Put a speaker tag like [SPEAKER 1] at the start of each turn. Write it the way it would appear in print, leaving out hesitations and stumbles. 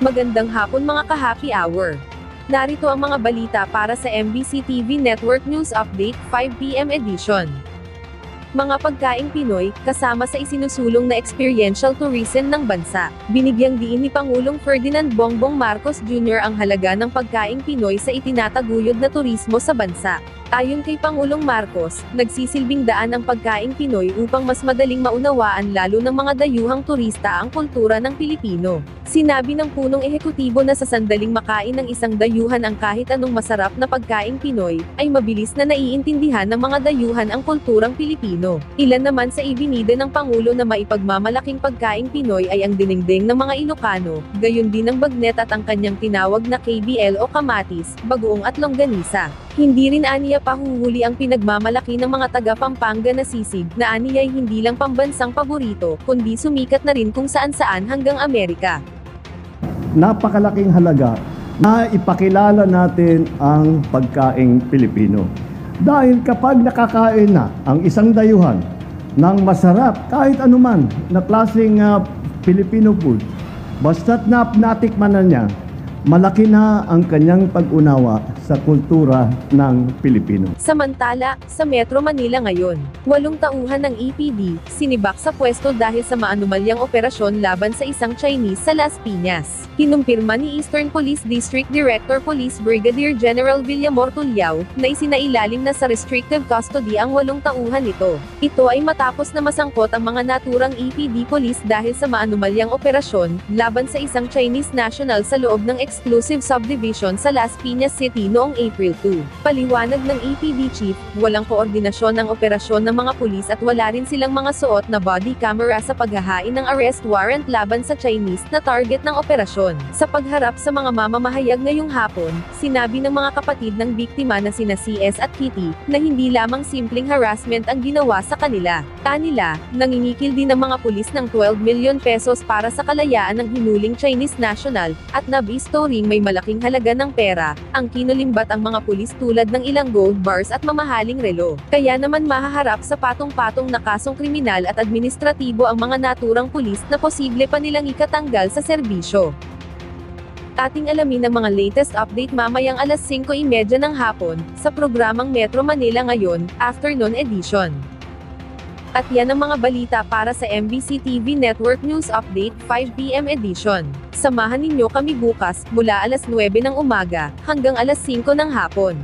[SPEAKER 1] Magandang hapon mga ka-happy hour. Narito ang mga balita para sa MBC TV Network News Update 5 PM edition. Mga pagkaing Pinoy, kasama sa isinusulong na experiential tourism ng bansa. Binigyang diin ni Pangulong Ferdinand Bongbong Marcos Jr. ang halaga ng pagkaing Pinoy sa itinataguyod na turismo sa bansa. Ayon kay Pangulong Marcos, nagsisilbing daan ang pagkaing Pinoy upang mas madaling maunawaan lalo ng mga dayuhang turista ang kultura ng Pilipino. Sinabi ng punong ehekutibo na sa sandaling makain ng isang dayuhan ang kahit anong masarap na pagkaing Pinoy, ay mabilis na naiintindihan ng mga dayuhan ang kulturang Pilipino. Ilan naman sa ibinida ng Pangulo na maipagmamalaking pagkaing Pinoy ay ang dinengdeng ng mga Ilocano, gayon din ang bagnet at ang kanyang tinawag na KBL o kamatis, bagoong at longganisa. Hindi rin aniya pahuhuli ang pinagmamalaki ng mga taga Pampanga na sisig, na aniya ay hindi lang pambansang paborito, kundi sumikat na rin kung saan-saan hanggang Amerika.
[SPEAKER 2] Napakalaking halaga na ipakilala natin ang pagkaing Pilipino. Dahil kapag nakakain na ang isang dayuhan ng masarap, kahit anuman na klaseng Filipino food, basta't natikman na niya, malaki na ang kanyang pag-unawa sa kultura ng Pilipino.
[SPEAKER 1] Samantala, sa Metro Manila ngayon, 8 tauhan ng EPD, sinibak sa pwesto dahil sa maanumalyang operasyon laban sa isang Chinese sa Las Piñas. Kinumpirma ni Eastern Police District Director Police Brigadier General Villamor Tulyao, na isinailalim na sa restrictive custody ang 8 tauhan nito. Ito ay matapos na masangkot ang mga naturang EPD police dahil sa maanumalyang operasyon, laban sa isang Chinese national sa loob ng exclusive subdivision sa Las Piñas City noong April 2. Paliwanag ng EPD chief, walang koordinasyon ang operasyon ng mga pulis at wala rin silang mga suot na body camera sa paghahain ng arrest warrant laban sa Chinese na target ng operasyon. Sa pagharap sa mga mamamahayag ngayong hapon, sinabi ng mga kapatid ng biktima na sina CS at Kitty, na hindi lamang simpleng harassment ang ginawa sa kanila. Kanila, nangingikil din ang mga pulis ng 12 million pesos para sa kalayaan ng hinuling Chinese national, at nabisto ring may malaking halaga ng pera, ang kinulimbat ang mga pulis tulad ng ilang gold bars at mamahaling relo. Kaya naman mahaharap sa patong-patong na kasong kriminal at administratibo ang mga naturang pulis na posible pa nilang ikatanggal sa serbisyo. Ating alamin ang mga latest update mamayang alas 5:30 ng hapon, sa programang Metro Manila Ngayon, Afternoon Edition. At yan ang mga balita para sa MBC TV Network News Update 5 PM edition. Samahan ninyo kami bukas, mula alas 9 ng umaga, hanggang alas 5 ng hapon.